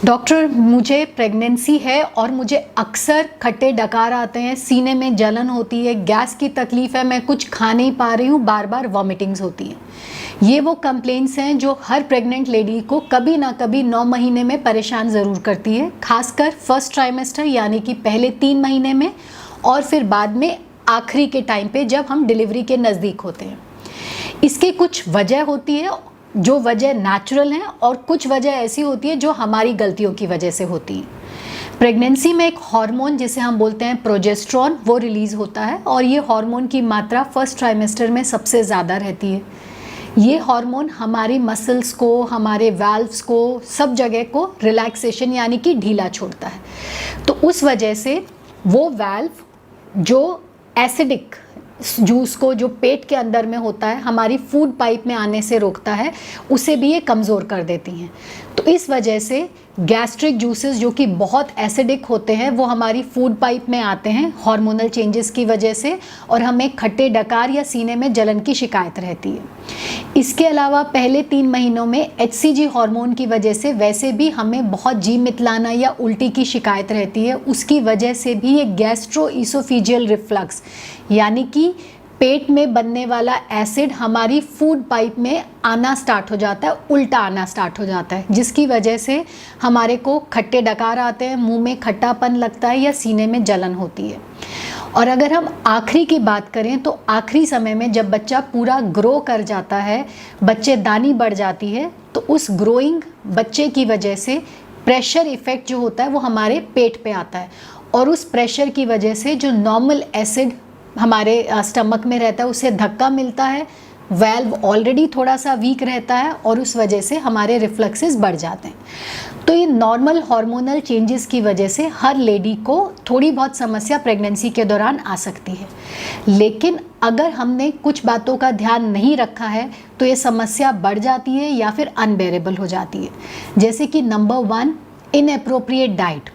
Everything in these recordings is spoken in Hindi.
डॉक्टर, मुझे प्रेगनेंसी है और मुझे अक्सर खट्टे डकार आते हैं, सीने में जलन होती है, गैस की तकलीफ़ है, मैं कुछ खा नहीं पा रही हूँ, बार बार वॉमिटिंग्स होती हैं। ये वो कंप्लेंट्स हैं जो हर प्रेग्नेंट लेडी को कभी ना कभी 9 महीने में परेशान ज़रूर करती है, खासकर फर्स्ट ट्राइमेस्टर यानी कि पहले 3 महीने में, और फिर बाद में आखिरी के टाइम पे जब हम डिलीवरी के नज़दीक होते हैं। इसकी कुछ वजह होती है, जो वजह नेचुरल है, और कुछ वजह ऐसी होती है जो हमारी गलतियों की वजह से होती है। प्रेगनेंसी में एक हार्मोन जिसे हम बोलते हैं प्रोजेस्टेरोन, वो रिलीज़ होता है और ये हार्मोन की मात्रा फर्स्ट ट्राइमेस्टर में सबसे ज़्यादा रहती है। ये हार्मोन हमारी मसल्स को, हमारे वाल्व्स को, सब जगह को रिलैक्सेशन यानी कि ढीला छोड़ता है। तो उस वजह से वो वाल्व जो एसिडिक जूस को जो पेट के अंदर में होता है हमारी फूड पाइप में आने से रोकता है, उसे भी ये कमज़ोर कर देती हैं। तो इस वजह से गैस्ट्रिक जूसेस जो कि बहुत एसिडिक होते हैं वो हमारी फूड पाइप में आते हैं हार्मोनल चेंजेस की वजह से, और हमें खट्टे डकार या सीने में जलन की शिकायत रहती है। इसके अलावा पहले 3 महीनों में HCG हार्मोन की वजह से वैसे भी हमें बहुत जी मितलाना या उल्टी की शिकायत रहती है। उसकी वजह से भी ये गैस्ट्रोइसोफेजियल रिफ्लक्स यानी कि पेट में बनने वाला एसिड हमारी फूड पाइप में आना स्टार्ट हो जाता है, उल्टा आना स्टार्ट हो जाता है, जिसकी वजह से हमारे को खट्टे डकार आते हैं, मुंह में खट्टापन लगता है या सीने में जलन होती है। और अगर हम आखिरी की बात करें तो आखिरी समय में जब बच्चा पूरा ग्रो कर जाता है, बच्चेदानी बढ़ जाती है, तो उस ग्रोइंग बच्चे की वजह से प्रेशर इफ़ेक्ट जो होता है वो हमारे पेट पे आता है, और उस प्रेशर की वजह से जो नॉर्मल एसिड हमारे स्टमक में रहता है उसे धक्का मिलता है, वाल्व ऑलरेडी थोड़ा सा वीक रहता है और उस वजह से हमारे रिफ्लक्सेस बढ़ जाते हैं। तो ये नॉर्मल हार्मोनल चेंजेस की वजह से हर लेडी को थोड़ी बहुत समस्या प्रेगनेंसी के दौरान आ सकती है, लेकिन अगर हमने कुछ बातों का ध्यान नहीं रखा है तो ये समस्या बढ़ जाती है या फिर अनबेरेबल हो जाती है। जैसे कि नंबर 1, इनएप्रोप्रिएट डाइट।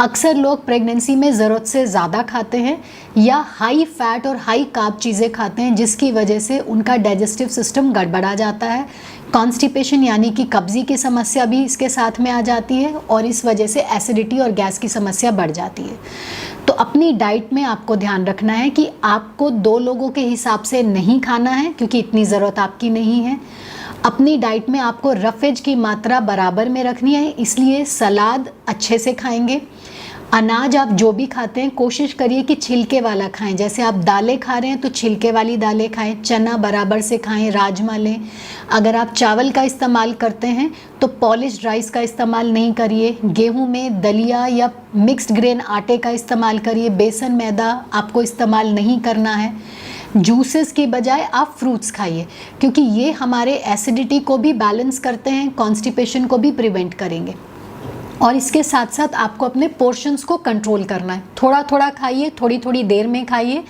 अक्सर लोग प्रेगनेंसी में ज़रूरत से ज़्यादा खाते हैं या हाई फैट और हाई कार्ब चीज़ें खाते हैं, जिसकी वजह से उनका डाइजेस्टिव सिस्टम गड़बड़ा जाता है। कॉन्स्टिपेशन यानी कि कब्ज़ी की समस्या भी इसके साथ में आ जाती है, और इस वजह से एसिडिटी और गैस की समस्या बढ़ जाती है। तो अपनी डाइट में आपको ध्यान रखना है कि आपको 2 लोगों के हिसाब से नहीं खाना है, क्योंकि इतनी ज़रूरत आपकी नहीं है। अपनी डाइट में आपको रफेज की मात्रा बराबर में रखनी है, इसलिए सलाद अच्छे से खाएंगे। अनाज आप जो भी खाते हैं कोशिश करिए कि छिलके वाला खाएं। जैसे आप दालें खा रहे हैं तो छिलके वाली दालें खाएं, चना बराबर से खाएं, राजमा लें। अगर आप चावल का इस्तेमाल करते हैं तो पॉलिश्ड राइस का इस्तेमाल नहीं करिए। गेहूं में दलिया या मिक्स्ड ग्रेन आटे का इस्तेमाल करिए। बेसन मैदा आपको इस्तेमाल नहीं करना है। जूसेस की बजाय आप फ्रूट्स खाइए, क्योंकि ये हमारे एसिडिटी को भी बैलेंस करते हैं, कॉन्स्टिपेशन को भी प्रिवेंट करेंगे। और इसके साथ साथ आपको अपने पोर्शंस को कंट्रोल करना है। थोड़ा थोड़ा खाइए, थोड़ी थोड़ी देर में खाइए,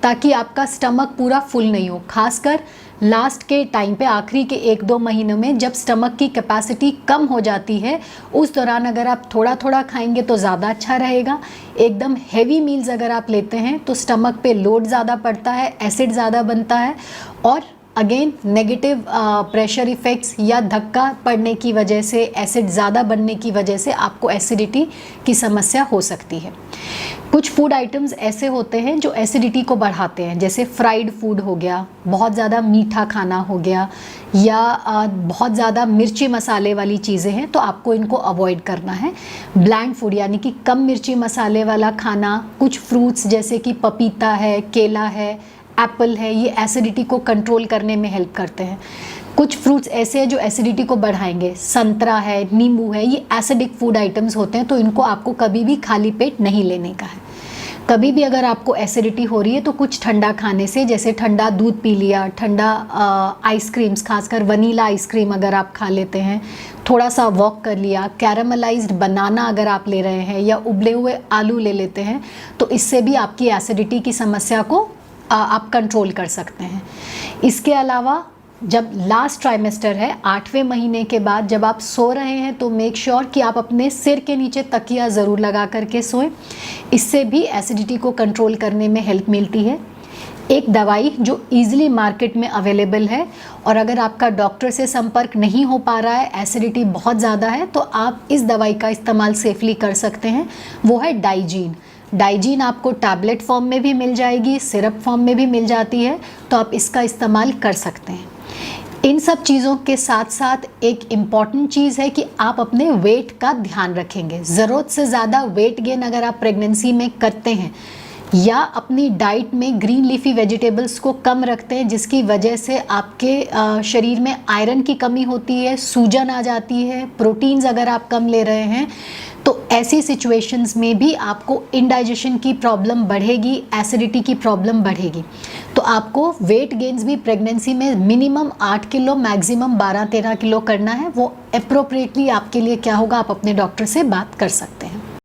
ताकि आपका स्टमक पूरा फुल नहीं हो। खासकर लास्ट के टाइम पे, आखिरी के 1-2 महीनों में जब स्टमक की कैपेसिटी कम हो जाती है, उस दौरान अगर आप थोड़ा थोड़ा खाएंगे तो ज़्यादा अच्छा रहेगा। एकदम हैवी मील्स अगर आप लेते हैं तो स्टमक पे लोड ज़्यादा पड़ता है, एसिड ज़्यादा बनता है, और अगेन नेगेटिव प्रेशर इफ़ेक्ट्स या धक्का पड़ने की वजह से, एसिड ज़्यादा बनने की वजह से आपको एसिडिटी की समस्या हो सकती है। कुछ फूड आइटम्स ऐसे होते हैं जो एसिडिटी को बढ़ाते हैं, जैसे फ्राइड फूड हो गया, बहुत ज़्यादा मीठा खाना हो गया, या बहुत ज़्यादा मिर्ची मसाले वाली चीज़ें हैं तो आपको इनको अवॉइड करना है। ब्लैंड फूड यानी कि कम मिर्ची मसाले वाला खाना, कुछ फ्रूट्स जैसे कि पपीता है, केला है, एप्पल है, ये एसिडिटी को कंट्रोल करने में हेल्प करते हैं। कुछ फ्रूट्स ऐसे हैं जो एसिडिटी को बढ़ाएंगे, संतरा है, नींबू है, ये एसिडिक फूड आइटम्स होते हैं, तो इनको आपको कभी भी खाली पेट नहीं लेने का है। कभी भी अगर आपको एसिडिटी हो रही है तो कुछ ठंडा खाने से, जैसे ठंडा दूध पी लिया, ठंडा आइसक्रीम्स, खासकर वनीला आइसक्रीम अगर आप खा लेते हैं, थोड़ा सा वॉक कर लिया, कैरामलाइज्ड बनाना अगर आप ले रहे हैं, या उबले हुए आलू ले लेते हैं, तो इससे भी आपकी एसिडिटी की समस्या को आप कंट्रोल कर सकते हैं। इसके अलावा जब लास्ट ट्राइमेस्टर है, 8वें महीने के बाद जब आप सो रहे हैं तो मेक श्योर कि आप अपने सिर के नीचे तकिया ज़रूर लगा करके सोएं। इससे भी एसिडिटी को कंट्रोल करने में हेल्प मिलती है। एक दवाई जो ईजिली मार्केट में अवेलेबल है, और अगर आपका डॉक्टर से संपर्क नहीं हो पा रहा है, एसिडिटी बहुत ज़्यादा है, तो आप इस दवाई का इस्तेमाल सेफली कर सकते हैं, वो है डाइजीन। डाइजीन आपको टैबलेट फॉर्म में भी मिल जाएगी, सिरप फॉर्म में भी मिल जाती है, तो आप इसका इस्तेमाल कर सकते हैं। इन सब चीज़ों के साथ साथ एक इम्पॉर्टेंट चीज़ है कि आप अपने वेट का ध्यान रखेंगे। ज़रूरत से ज़्यादा वेट गेन अगर आप प्रेगनेंसी में करते हैं या अपनी डाइट में ग्रीन लीफी वेजिटेबल्स को कम रखते हैं, जिसकी वजह से आपके शरीर में आयरन की कमी होती है, सूजन आ जाती है, प्रोटीन्स अगर आप कम ले रहे हैं, तो ऐसी सिचुएशंस में भी आपको इंडाइजेशन की प्रॉब्लम बढ़ेगी, एसिडिटी की प्रॉब्लम बढ़ेगी। तो आपको वेट गेन्स भी प्रेगनेंसी में मिनिमम 8 किलो, मैक्सिमम 12-13 किलो करना है। वो अप्रोप्रिएटली आपके लिए क्या होगा, आप अपने डॉक्टर से बात कर सकते हैं।